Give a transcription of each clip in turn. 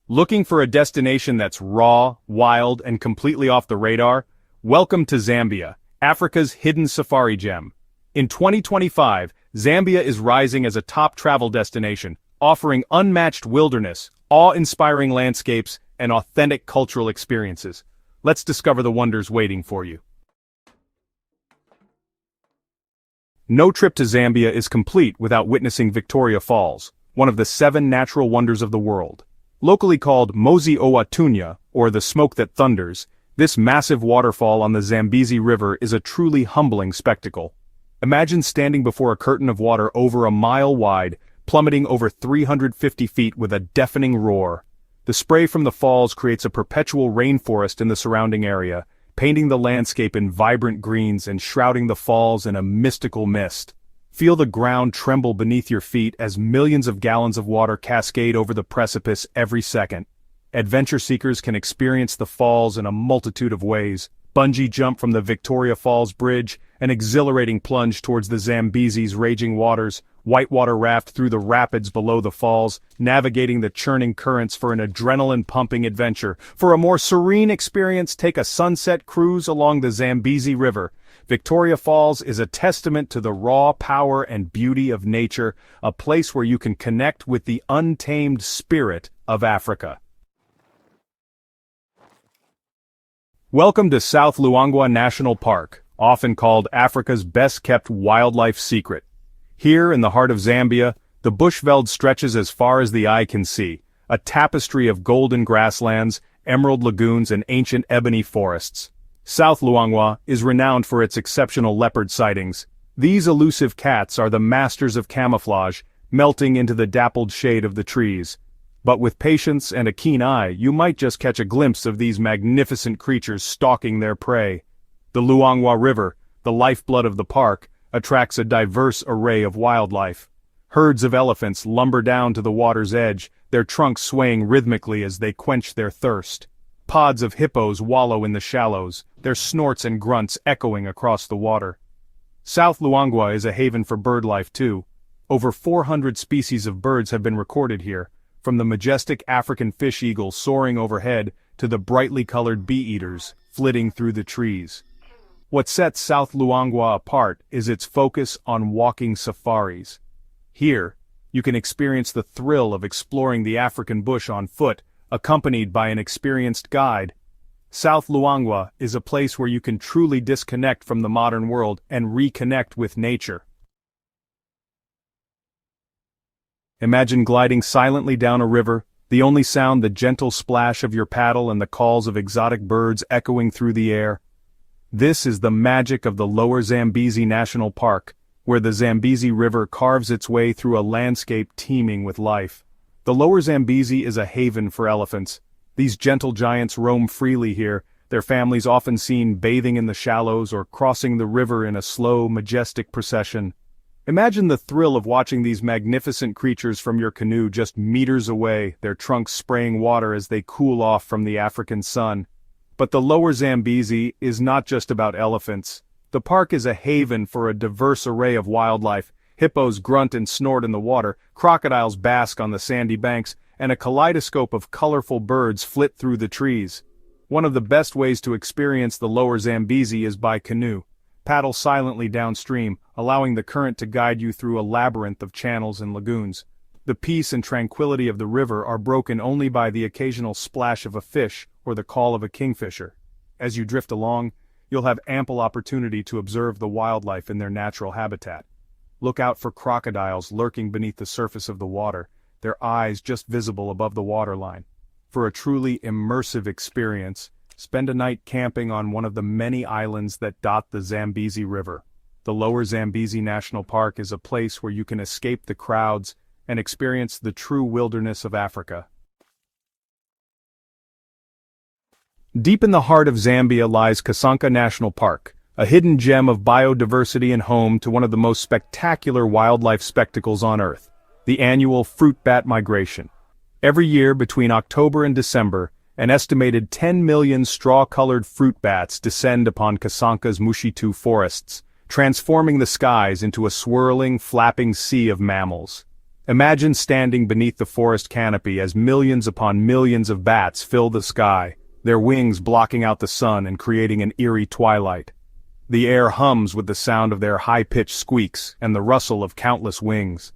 Looking for a destination that's raw, wild, and completely off the radar? Welcome to Zambia, Africa's hidden safari gem. In 2025, Zambia is rising as a top travel destination, offering unmatched wilderness, awe-inspiring landscapes, and authentic cultural experiences. Let's discover the wonders waiting for you. No trip to Zambia is complete without witnessing Victoria Falls, one of the 7 natural wonders of the world. Locally called Mozi Owatunya, or the smoke that thunders, this massive waterfall on the Zambezi River is a truly humbling spectacle. Imagine standing before a curtain of water over a mile wide, plummeting over 350 feet with a deafening roar. The spray from the falls creates a perpetual rainforest in the surrounding area, painting the landscape in vibrant greens and shrouding the falls in a mystical mist. Feel the ground tremble beneath your feet as millions of gallons of water cascade over the precipice every second. Adventure seekers can experience the falls in a multitude of ways. Bungee jump from the Victoria Falls Bridge, an exhilarating plunge towards the Zambezi's raging waters, whitewater raft through the rapids below the falls, navigating the churning currents for an adrenaline-pumping adventure. For a more serene experience, take a sunset cruise along the Zambezi River. Victoria Falls is a testament to the raw power and beauty of nature, a place where you can connect with the untamed spirit of Africa. Welcome to South Luangwa National Park, often called Africa's best-kept wildlife secret. Here, in the heart of Zambia, the bushveld stretches as far as the eye can see, a tapestry of golden grasslands, emerald lagoons, and ancient ebony forests. South Luangwa is renowned for its exceptional leopard sightings. These elusive cats are the masters of camouflage, melting into the dappled shade of the trees. But with patience and a keen eye, you might just catch a glimpse of these magnificent creatures stalking their prey. The Luangwa River, the lifeblood of the park, attracts a diverse array of wildlife. Herds of elephants lumber down to the water's edge, their trunks swaying rhythmically as they quench their thirst. Pods of hippos wallow in the shallows, their snorts and grunts echoing across the water. South Luangwa is a haven for birdlife too. Over 400 species of birds have been recorded here, from the majestic African fish eagle soaring overhead to the brightly colored bee-eaters flitting through the trees. What sets South Luangwa apart is its focus on walking safaris. Here, you can experience the thrill of exploring the African bush on foot, accompanied by an experienced guide. South Luangwa is a place where you can truly disconnect from the modern world and reconnect with nature. Imagine gliding silently down a river, the only sound the gentle splash of your paddle and the calls of exotic birds echoing through the air. This is the magic of the Lower Zambezi National Park, where the Zambezi River carves its way through a landscape teeming with life. The Lower Zambezi is a haven for elephants. These gentle giants roam freely here, their families often seen bathing in the shallows or crossing the river in a slow, majestic procession. Imagine the thrill of watching these magnificent creatures from your canoe just meters away, their trunks spraying water as they cool off from the African sun. But the Lower Zambezi is not just about elephants. The park is a haven for a diverse array of wildlife. Hippos grunt and snort in the water, crocodiles bask on the sandy banks, and a kaleidoscope of colorful birds flit through the trees. One of the best ways to experience the Lower Zambezi is by canoe. Paddle silently downstream, allowing the current to guide you through a labyrinth of channels and lagoons. The peace and tranquility of the river are broken only by the occasional splash of a fish or the call of a kingfisher. As you drift along, you'll have ample opportunity to observe the wildlife in their natural habitat. Look out for crocodiles lurking beneath the surface of the water, their eyes just visible above the waterline. For a truly immersive experience, spend a night camping on one of the many islands that dot the Zambezi River. The Lower Zambezi National Park is a place where you can escape the crowds and experience the true wilderness of Africa. Deep in the heart of Zambia lies Kasanka National Park, a hidden gem of biodiversity and home to one of the most spectacular wildlife spectacles on Earth, the annual fruit bat migration. Every year between October and December, an estimated 10 million straw-colored fruit bats descend upon Kasanka's Mushitu forests, transforming the skies into a swirling, flapping sea of mammals. Imagine standing beneath the forest canopy as millions upon millions of bats fill the sky, their wings blocking out the sun and creating an eerie twilight. The air hums with the sound of their high-pitched squeaks and the rustle of countless wings.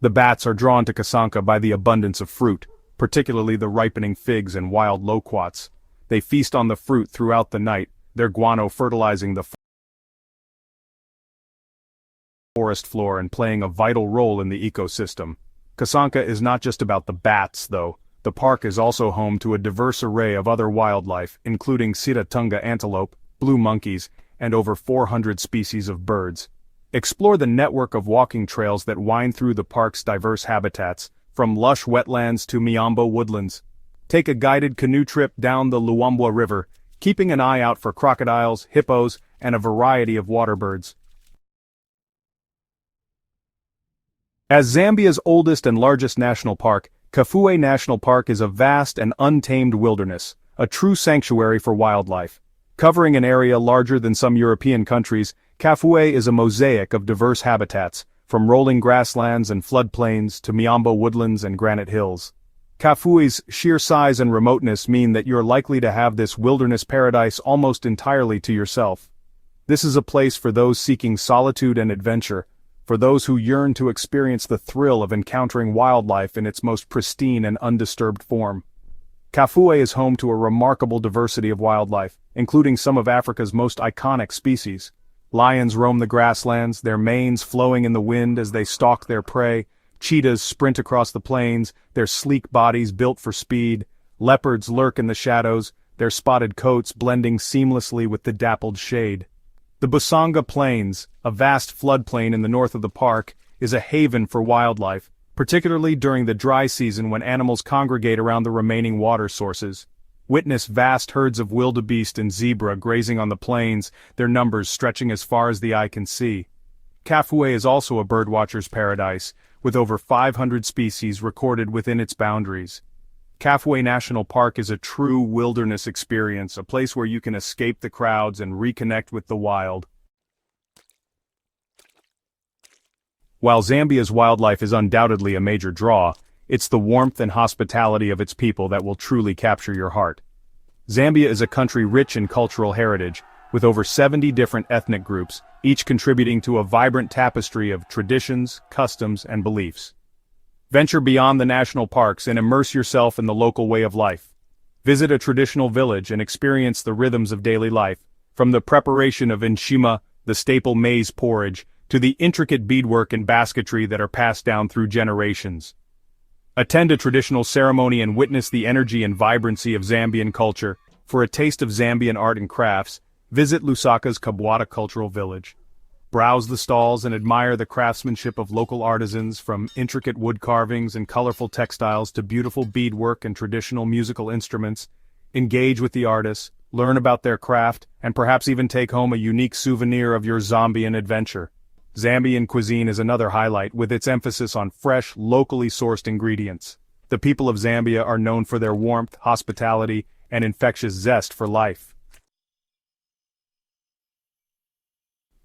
The bats are drawn to Kasanka by the abundance of fruit, particularly the ripening figs and wild loquats. They feast on the fruit throughout the night, their guano fertilizing the forest floor and playing a vital role in the ecosystem. Kasanka is not just about the bats, though. The park is also home to a diverse array of other wildlife, including Siratunga antelope, blue monkeys, and over 400 species of birds. Explore the network of walking trails that wind through the park's diverse habitats, from lush wetlands to miombo woodlands. Take a guided canoe trip down the Luangwa River, keeping an eye out for crocodiles, hippos, and a variety of water birds. As Zambia's oldest and largest national park, Kafue National Park is a vast and untamed wilderness, a true sanctuary for wildlife. Covering an area larger than some European countries, Kafue is a mosaic of diverse habitats, from rolling grasslands and floodplains to miombo woodlands and granite hills. Kafue's sheer size and remoteness mean that you're likely to have this wilderness paradise almost entirely to yourself. This is a place for those seeking solitude and adventure, for those who yearn to experience the thrill of encountering wildlife in its most pristine and undisturbed form. Kafue is home to a remarkable diversity of wildlife, including some of Africa's most iconic species. Lions roam the grasslands, their manes flowing in the wind as they stalk their prey. Cheetahs sprint across the plains, their sleek bodies built for speed. Leopards lurk in the shadows, their spotted coats blending seamlessly with the dappled shade. The Busanga Plains, a vast floodplain in the north of the park, is a haven for wildlife, particularly during the dry season when animals congregate around the remaining water sources. Witness vast herds of wildebeest and zebra grazing on the plains, their numbers stretching as far as the eye can see. Kafue is also a birdwatcher's paradise, with over 500 species recorded within its boundaries. Kafue National Park is a true wilderness experience, a place where you can escape the crowds and reconnect with the wild. While Zambia's wildlife is undoubtedly a major draw, it's the warmth and hospitality of its people that will truly capture your heart. Zambia is a country rich in cultural heritage, with over 70 different ethnic groups, each contributing to a vibrant tapestry of traditions, customs, and beliefs. Venture beyond the national parks and immerse yourself in the local way of life. Visit a traditional village and experience the rhythms of daily life, from the preparation of nshima, the staple maize porridge, to the intricate beadwork and basketry that are passed down through generations. Attend a traditional ceremony and witness the energy and vibrancy of Zambian culture. For a taste of Zambian art and crafts, visit Lusaka's Kabwata Cultural Village. Browse the stalls and admire the craftsmanship of local artisans, from intricate wood carvings and colorful textiles to beautiful beadwork and traditional musical instruments. Engage with the artists, learn about their craft, and perhaps even take home a unique souvenir of your Zambian adventure. Zambian cuisine is another highlight, with its emphasis on fresh, locally sourced ingredients. The people of Zambia are known for their warmth, hospitality, and infectious zest for life.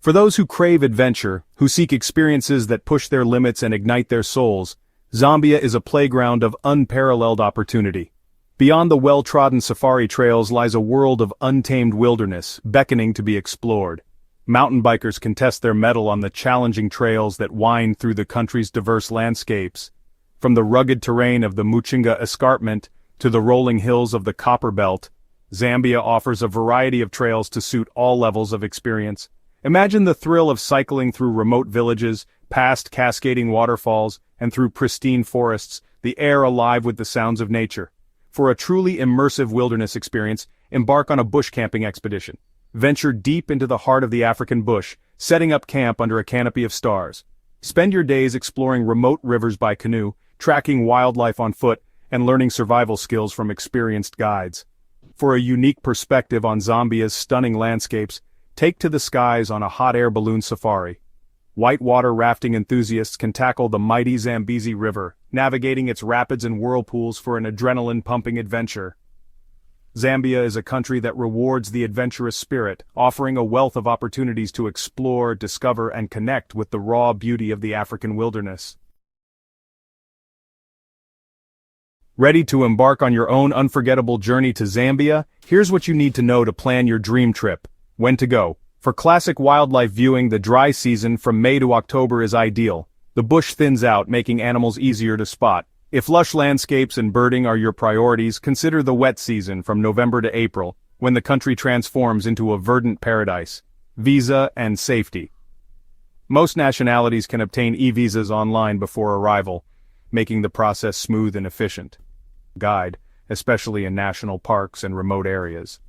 For those who crave adventure, who seek experiences that push their limits and ignite their souls, Zambia is a playground of unparalleled opportunity. Beyond the well-trodden safari trails lies a world of untamed wilderness, beckoning to be explored. Mountain bikers can test their mettle on the challenging trails that wind through the country's diverse landscapes. From the rugged terrain of the Muchinga Escarpment to the rolling hills of the Copper Belt, Zambia offers a variety of trails to suit all levels of experience. Imagine the thrill of cycling through remote villages, past cascading waterfalls, and through pristine forests, the air alive with the sounds of nature. For a truly immersive wilderness experience, embark on a bush camping expedition. Venture deep into the heart of the African bush, setting up camp under a canopy of stars. Spend your days exploring remote rivers by canoe, tracking wildlife on foot, and learning survival skills from experienced guides. For a unique perspective on Zambia's stunning landscapes, take to the skies on a hot air balloon safari. Whitewater rafting enthusiasts can tackle the mighty Zambezi River, navigating its rapids and whirlpools for an adrenaline-pumping adventure. Zambia is a country that rewards the adventurous spirit, offering a wealth of opportunities to explore, discover, and connect with the raw beauty of the African wilderness. Ready to embark on your own unforgettable journey to Zambia? Here's what you need to know to plan your dream trip. When to go. For classic wildlife viewing, the dry season from May to October is ideal. The bush thins out, making animals easier to spot. If lush landscapes and birding are your priorities, consider the wet season from November to April, when the country transforms into a verdant paradise. Visa and safety. Most nationalities can obtain e-visas online before arrival, making the process smooth and efficient. Guide, especially in national parks and remote areas.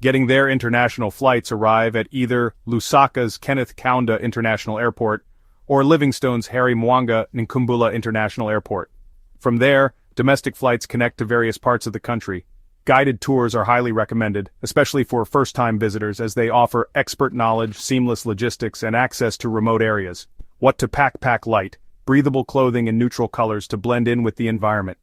Getting there, international flights arrive at either Lusaka's Kenneth Kaunda International Airport or Livingstone's Harry Mwanga Nkumbula International Airport. From there, domestic flights connect to various parts of the country. Guided tours are highly recommended, especially for first-time visitors, as they offer expert knowledge, seamless logistics, and access to remote areas. What to pack? Pack light, breathable clothing in neutral colors to blend in with the environment.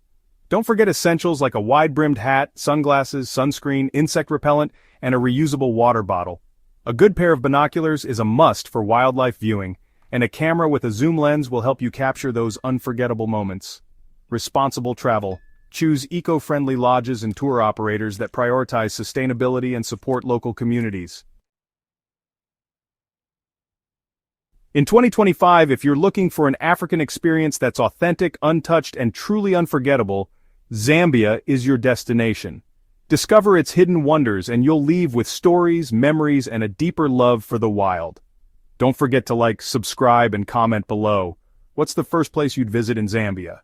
Don't forget essentials like a wide-brimmed hat, sunglasses, sunscreen, insect repellent, and a reusable water bottle. A good pair of binoculars is a must for wildlife viewing, and a camera with a zoom lens will help you capture those unforgettable moments. Responsible travel. Choose eco-friendly lodges and tour operators that prioritize sustainability and support local communities. In 2025, if you're looking for an African experience that's authentic, untouched, and truly unforgettable, Zambia is your destination. Discover its hidden wonders and you'll leave with stories, memories, and a deeper love for the wild. Don't forget to like, subscribe, and comment below. What's the first place you'd visit in Zambia?